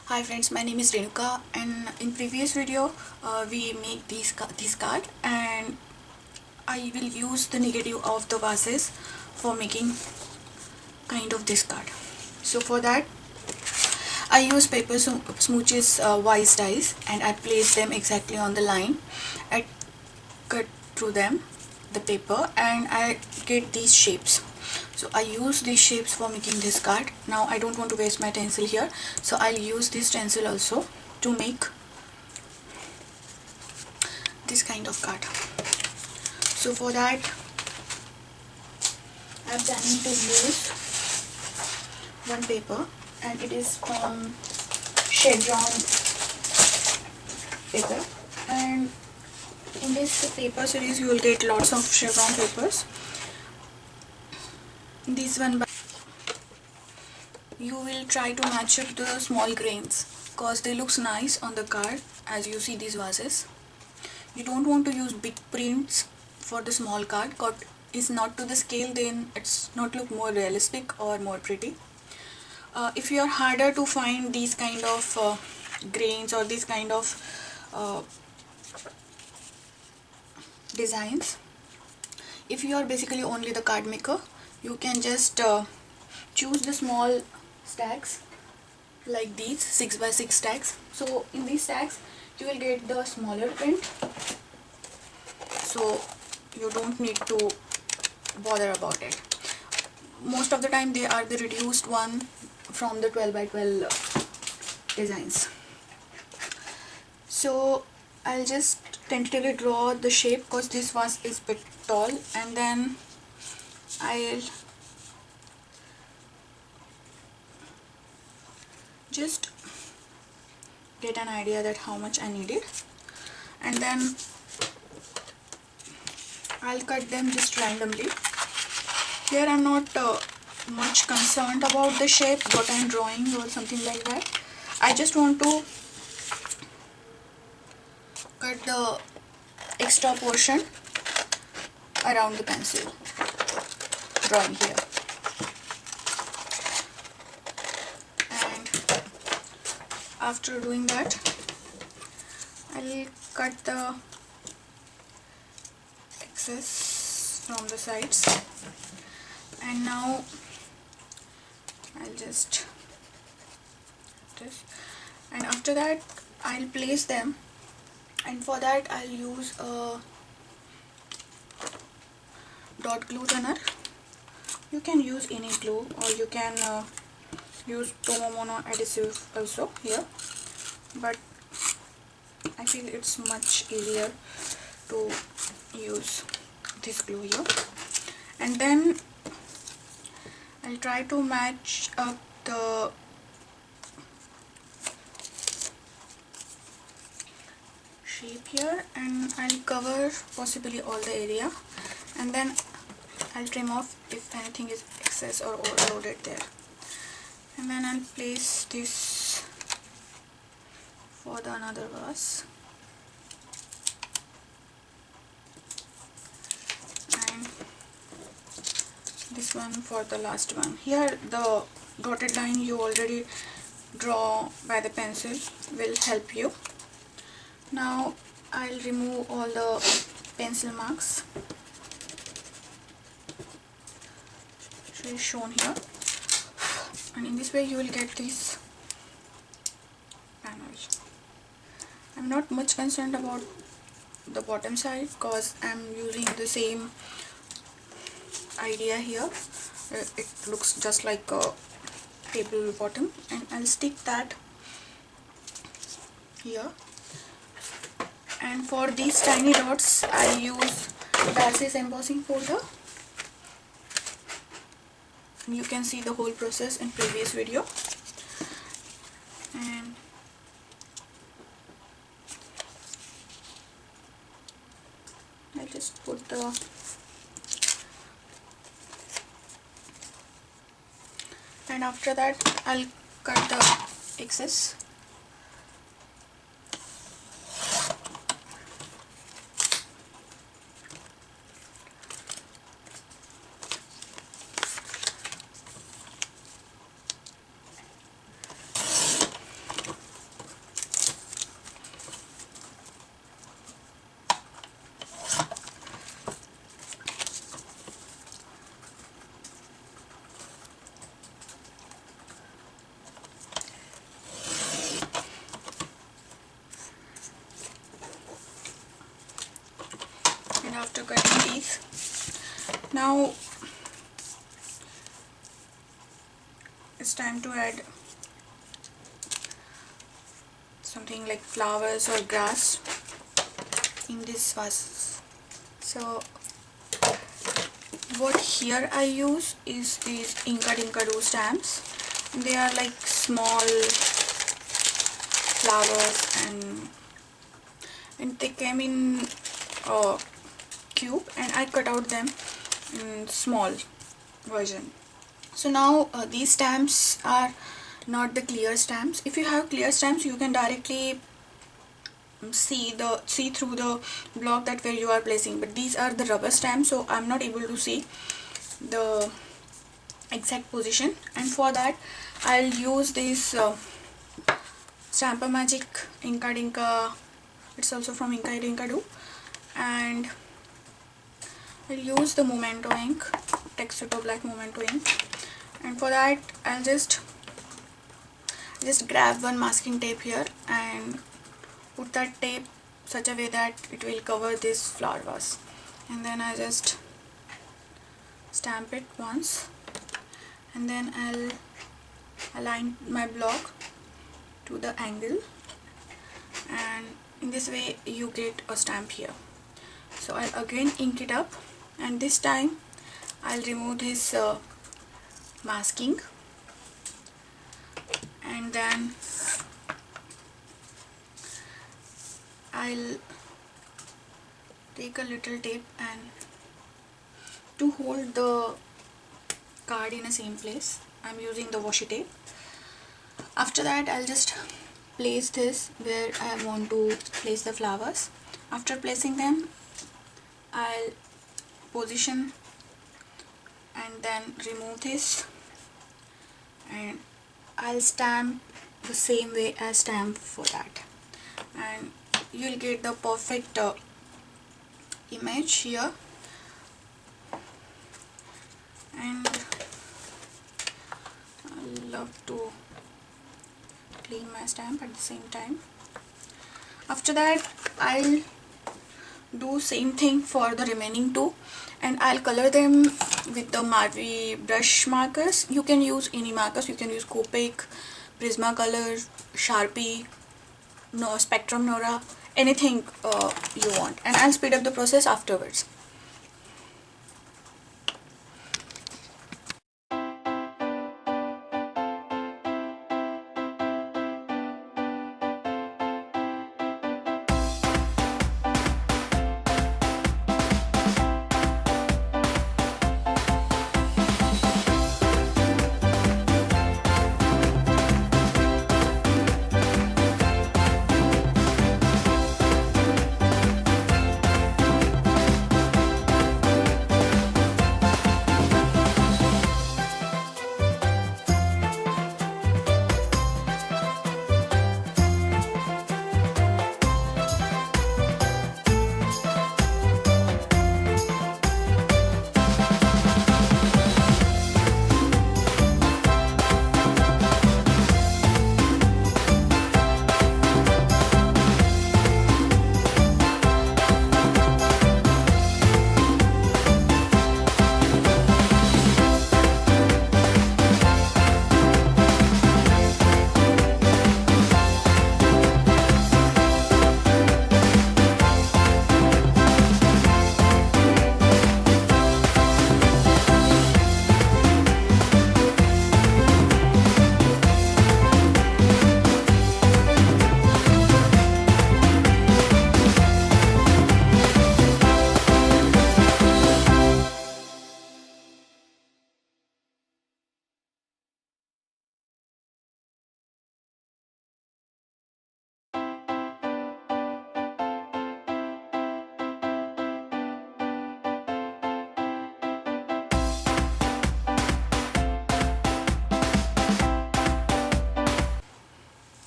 Hi friends, my name is Renuka, and in previous video we make this card, and I will use the negative of the vases for making kind of this card. So for that I use paper smooches wise dies, and I place them exactly on the line. I cut through them the paper and I get these shapes. So I use these shapes for making this card. Now I don't want to waste my stencil here, so I'll use this stencil also to make this kind of card. So for that I'm planning to use one paper, and it is from chevron paper, and in this paper series you will get lots of chevron papers. This one you will try to match up the small grains because they looks nice on the card. As you see these vases, you don't want to use big prints for the small card because it's not to the scale, then it's not look more realistic or more pretty. If you are harder to find these kind of grains or these kind of designs, if you are basically only the card maker, you can just choose the small stacks like these 6 by 6 stacks. So in these stacks you will get the smaller print, so you don't need to bother about it. Most of the time they are the reduced one from the 12 by 12 designs. So I'll just tentatively draw the shape because this vase is a bit tall, and then I'll just get an idea that how much I needed, and then I'll cut them just randomly. Here I'm not much concerned about the shape what I'm drawing or something like that. I just want to cut the extra portion around the pencil drawing here, and after doing that I'll cut the excess from the sides, and now I'll just this, and after that I'll place them, and for that I'll use a dot glue thinner. You can use any glue, or you can use Tomomono adhesive also here, but I feel it's much easier to use this glue here. And then I'll try to match up the shape here, and I'll cover possibly all the area, and then I'll trim off if anything is excess or overloaded there. And then I'll place this for the another vase, and this one for the last one. Here the dotted line you already draw by the pencil will help you. Now I'll remove all the pencil marks which is shown here, and in this way you will get this panel. I'm not much concerned about the bottom side because I'm using the same idea here. It looks just like a table bottom, and I'll stick that here. And for these tiny dots I use Darcy's embossing powder. You can see the whole process in previous video. And I'll just put the and after that I'll cut the excess. after cutting these, now it's time to add something like flowers or grass in this vase. So what here I use is these Inka Dinka Do stamps. They are like small flowers and they came in a cube, and I cut out them in small version. So now these stamps are not the clear stamps. If you have clear stamps, you can directly see through the block that where you are placing, but these are the rubber stamps, so I'm not able to see the exact position. And for that I'll use this Stamper Magic Inka Dinka. It's also from Inka Dinka Do, and I'll use the Memento ink, Textuto Black Memento ink. And for that I'll just grab one masking tape here and put that tape such a way that it will cover this flower vase, and then I just stamp it once, and then I'll align my block to the angle, and in this way you get a stamp here. So I'll again ink it up, and this time I'll remove this masking, and then I'll take a little tape and to hold the card in the same place, I'm using the washi tape. After that I'll just place this where I want to place the flowers. After placing them, I'll position and then remove this, and I'll stamp the same way as stamp for that, and you'll get the perfect image here. And I love to clean my stamp at the same time. After that I'll do same thing for the remaining two, and I'll color them with the Marvi brush markers. You can use any markers, you can use Copic, Prismacolor, Sharpie, no Spectrum Nora, anything you want, and I'll speed up the process afterwards.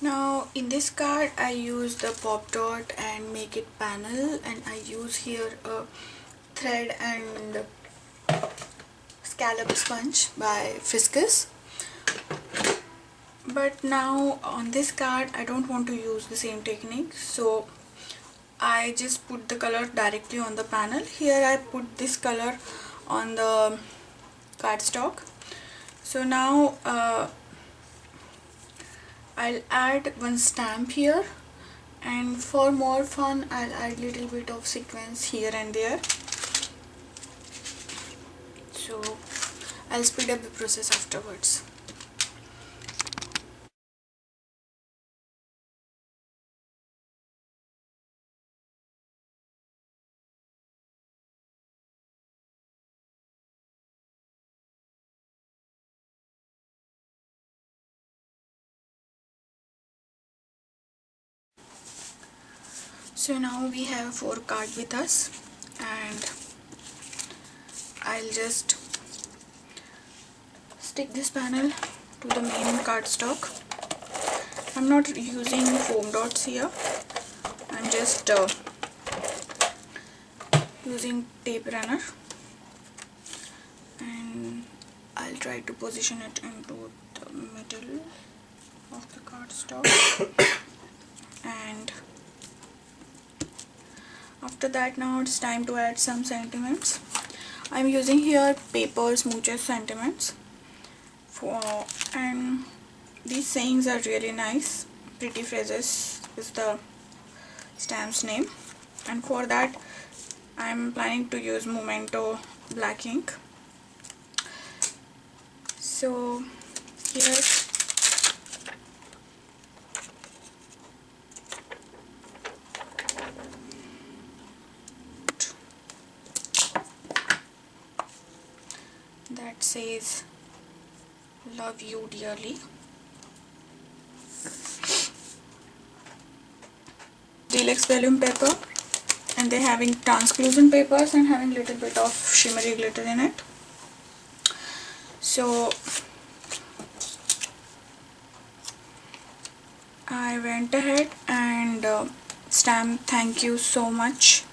Now in this card I use the pop dot and make it panel, and I use here a thread and scallop sponge by Fiscus. But now on this card I don't want to use the same technique, so I just put the color directly on the panel. Here I put this color on the cardstock. So now I'll add one stamp here, and for more fun I'll add little bit of sequins here and there. So I'll speed up the process afterwards. So now we have 4 cards with us, and I'll just stick this panel to the main cardstock. I'm not using foam dots here. I'm just using tape runner, and I'll try to position it into the middle of the cardstock. And after that, now it's time to add some sentiments. I'm using here paper smooches sentiments and these sayings are really nice. Pretty phrases is the stamp's name, and for that I'm planning to use Memento black ink. So here that says love you dearly. Deluxe vellum paper, and they're having translucent papers and having little bit of shimmery glitter in it. So I went ahead and stamped thank you so much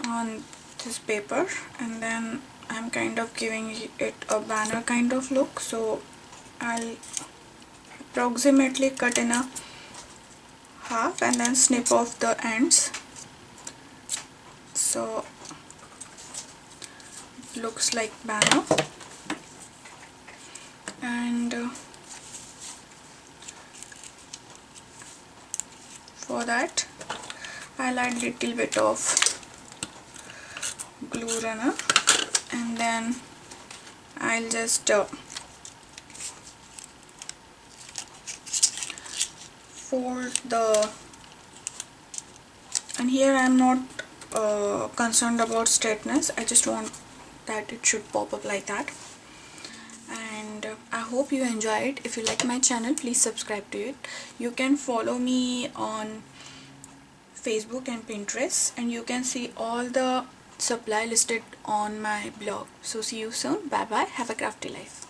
on this paper, and then I'm kind of giving it a banner kind of look. So I'll approximately cut in a half and then snip off the ends, so it looks like banner. And for that I'll add little bit of glue runner, and then I'll just fold the, and here I'm not concerned about straightness. I just want that it should pop up like that. And I hope you enjoyed. If you like my channel, please subscribe to it. You can follow me on Facebook and Pinterest, and you can see all the supply listed on my blog. So see you soon. Bye bye. Have a crafty life.